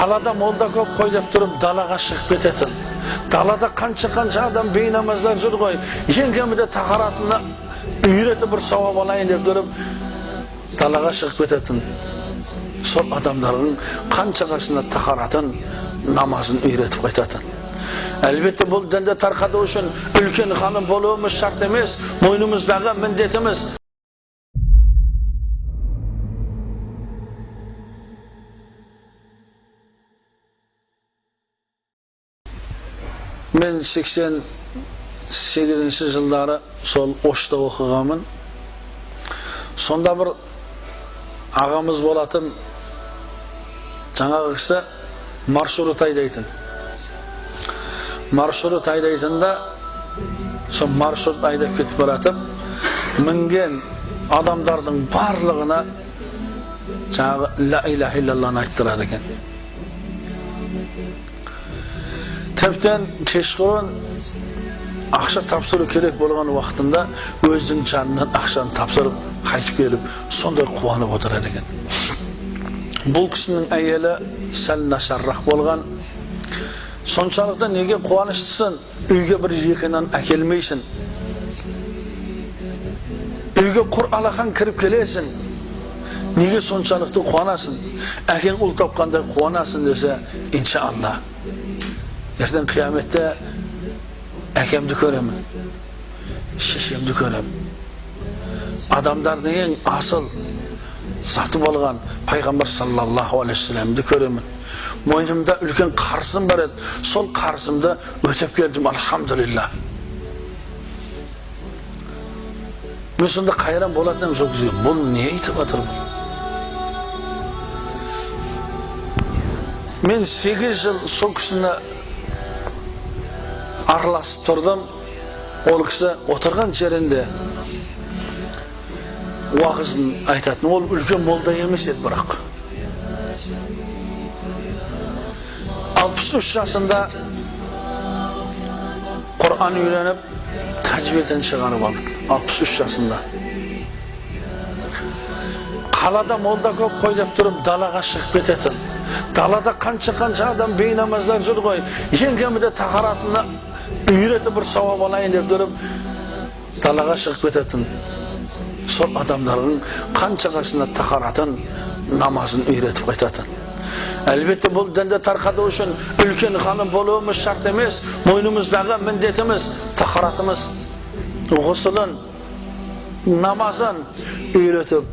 Қалада молда көп қой деп тұрып, далаға шығып кететін. Далада қанша адам бейнамаздар жүр ғой. Ең кемінде тахаратына үйретіп бір сауап алайын деп тұрып, далаға шығып кететін. Сол адамдардың қаншасына тахаратын, намазын үйретіп қайтатын. Әлбетте бұл дінді тарқату үшін үлкен ғалым болуымыз шарт емес, мойнымыздағы міндетіміз. Мен 88 жылдары сол Ошта оқығанмын. Сонда бір ағамыз болатын, жаңағы кісі маршрут айдайтын. Маршрут айдайтында, сол маршрут айдап кетіп баратып, мінген адамдардың барлығына жаңағы ла иляха иллаллахны айттырады екен. Тіптен кешқұрын ақша тапсыру керек болған уақытында өзінің жанынан ақшаны тапсырып қайтып келіп, сондай қуанып отырады екен. Бұл кісінің әйелі сәл нашаррақ болған. Соншалықты неге қуаныштысың? Үйге бір екінен әкелмейсің. Үйге құр алақан кіріп келесің. Неге соншалықты қуанасың? Әкең ұл тапқандай қуанасың десе, иншалла. Ертең қияметте әкемді көремін, шешемді көремін. Адамдардың ең асыл сатып алған пайғамбар саллаллаху алейхи вассаламды көремін. Мойнымда үлкен қарызым бар еді, сол қарызымды өтеп келдім, алхамдулилла. Мен сонда қайран болатынмын сол кезде. Бұл не айтып жатыр бұл? Мен 8 жыл сол кісіні араласып тұрдым. Ол кісі отырған жерінде уағызын айтатын. Ол үлкен молда емес еді бірақ. 63 жасында Құр'ан үйреніп, тәжбиеден шығарып алдым. 63 жасында. Қалада молда көп қой деп тұрып, далаға шығып кететін. Далада қанша адам бейнамаздар жүр ғой. Ең кемінде тахаратына үйретіп бір сауап алайын деп тұрып, далаға шығып кететін. Сол адамдардың қаншасына тахаратын, намазын үйретіп қайтатын. Әлбетте бұл дінді тарқату үшін үлкен ғалым болуымыз шарт емес, мойнымыздағы міндетіміз, тахаратымыз, ғұсылын, намазын үйретіп,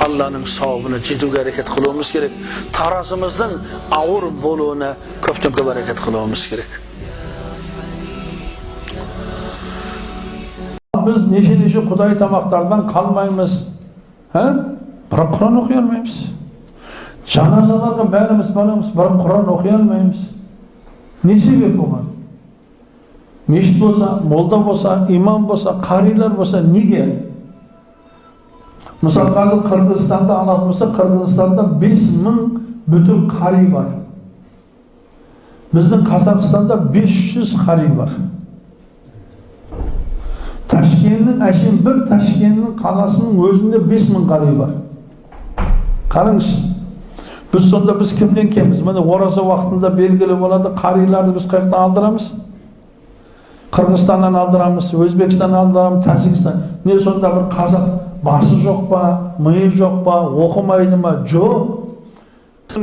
Алланың сауабына жетуге әрекет қылуымыз керек. Таразымыздың ауыр болуына көптен көп әрекет қылуымыз керек. Біз неше құдай тамақтардан қалмаймыз. Бірақ Құран оқи алмаймыз. Жаназаларға бәріміз барамыз, бірақ Құран оқи алмаймыз. Не себеп оған? Мешіт болса, молда болса, имам болса, қарилар болса, неге? Мысалы, қазір Қырғызстанда алатын болса, Қырғызстанда 5000 бүтін қари бар. Біздің Қазақстанда 500 қари бар. Бір Ташкентнің қаласының өзінде 5000 қари бар. Қараңыз. Біз кімден кеміз? Міне ораза уақытында белгілі болады, қариларды біз қайықтан алдырамыз? Қырғызстаннан алдырамыз, Өзбекстаннан алдырамыз, Тәжікстан. Не сонда бір қазақ басы жоқ па, миы жоқ па, оқымайды ма? Жоқ.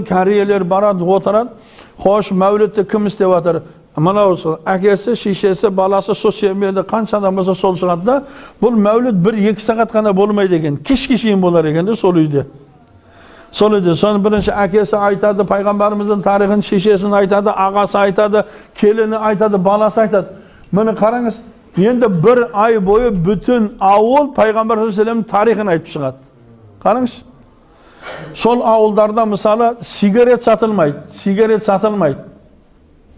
Кәрелер барады, отырады. Хош, мәулітті кім істеп жатыр? Мынау әкесі, шешесі, баласы сол семьяда қанша адам болса сол шығады да, бұл мәуліт 1-2 сағат қана болмайды екен. Кешке шейін болар екен де сол үйде. Соны бірінші әкесі айтады, пайғамбарымыздың тарихын, шешесін айтады, ағасы айтады, келіні айтады, баласы айтады. Міне қараңыз, енді 1 ай бойы бүтін ауыл пайғамбар саллаллаху тарихын айтып шығады. Қараңыз. Сол ауылдарда мысалы сигарет сатылмайды.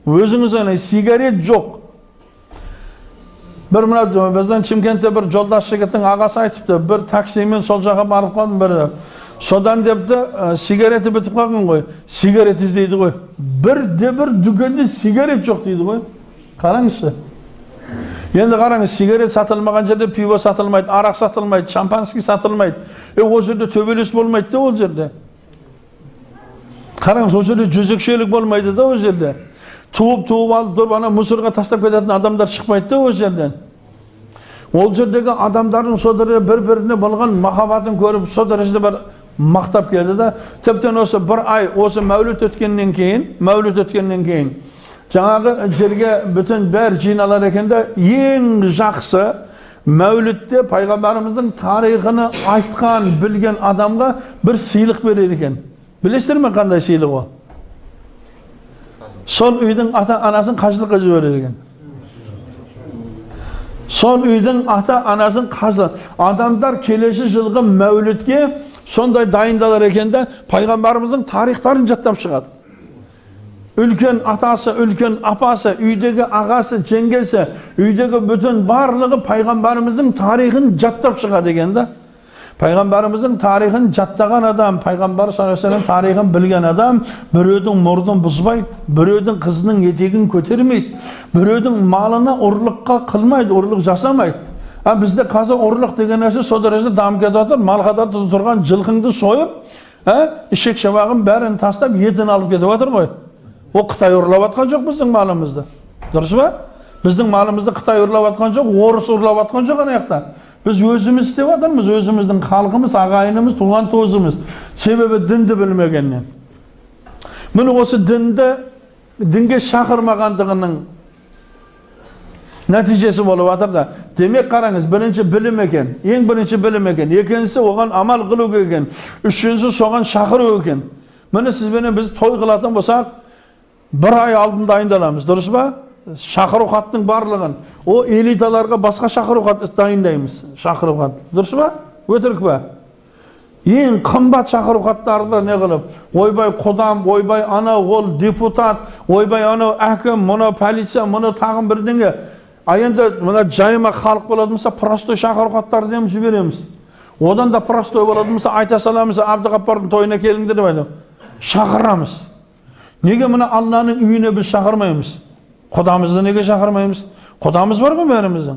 Өзіңіз ойлаңыз, сигарет жоқ. Біздің Шымкентте бір жолдас жігіттің ағасы айтыпты, бір таксимен сол жаққа барып қалдым бір. Содан депті, сигареті бітіп қалған ғой. Сигарет іздейді ғой. Бір дүкенде сигарет жоқ дейді ғой. Қараңызшы. Енді қараңыз, сигарет сатылмаған жерде пиво сатылмайды, арақ сатылмайды, шампанский сатылмайды. Ол жерде төбелес болмайды да ол жерде. Qarаңыз, o жерде жөзекшелік болмайды да, o жерде. Туып алып тұрып, ана мусорға тастап кететін адамдар шықпайды да, o жерден. Ол жердегі адамдардың содыры бір-біріне болған махаббатын көріп, со дәрежеде бір мақтап келді да, тіптен осы бір ай, осы мәуліт өткеннен кейін, жаңағы жерге бүтін бәр жиналар екенде, ең жақсы мәулітте пайғамбарымыздың тарихыны айтқан, білген адамға бір сыйлық берер екен. Білесіздер ме қандай сыйлық ол? Сол үйдің ата-анасын қажылыққа жіберер екен. Сол үйдің ата-анасын қажылық. Адамдар келесі жылғы мәулітке сондай дайындалар екенде, пайғамбарымыздың тарихтарын жаттап шығады. Үлкен атасы, үлкен апасы, үйдегі ағасы, жеңгесі, үйдегі бүтін барлығы пайғамбарымыздың тарихын жаттап шығады екен да. Пайғамбарымыздың тарихын жаттаған адам, пайғамбар саллаллаху алейхи ва саллям тарихын білген адам, біреудің мұрнын бұзбайды, біреудің қызының етегін көтермейді, біреудің малына ұрлыққа қылмайды, ұрлық жасамайды. Бізде қазір ұрлық деген нәрсе сол дәрежеде дамып кетіп жатыр. Малғада тұрған жылқыңды сойып, ішек шабағын бәрін тастап, етін алып кетіп жатыр ғой. О, Қытай ұрлап жатқан жоқ біздің малымызды. Дұрыс па? Біздің малымызды Қытай ұрлап жатқан жоқ, орыс ұрлап жатқан жоқ ана жақта. Біз өзіміз істеп жатырмыз, өзіміздің халқымыз, ағайынымыз, туған туысымыз. Себебі дінді білмегеннен. Міне осы дінге шақырмағандығының нәтижесі болып жатыр да. Демек қараңыз, бірінші білім екен, ең бірінші білім екен, екіншісі оған амал қылу екен, үшіншісі соған шақыру екен. Міне сізбенен біз той қылатын болсақ, бір ай алдын дайындаламыз, дұрыс па? Шақыру хаттың барлығын, о элиталарға басқа шақыру хат дайындаймыз, шақыру хат, дұрыс па? Өтірік па? Ең қымбат шақыру хаттарды не қылып, ойбай құдам, ойбай анау ол депутат, ойбай анау әкім, мұны полиция, мұны тағын бірдеңе. Енді мына жайма халық болады болса, простой шақыру хаттарды деміз жібереміз. Одан да простой болады болса, айта саламыз, Әбдіғаппардың тойына келіңдер деп айтамыз. Шақырамыз. Неге мына Алланың үйіне біз шақырмаймыз? Құдамызды неге шақырмаймыз? Құдамыз бар ғой бәріміздің.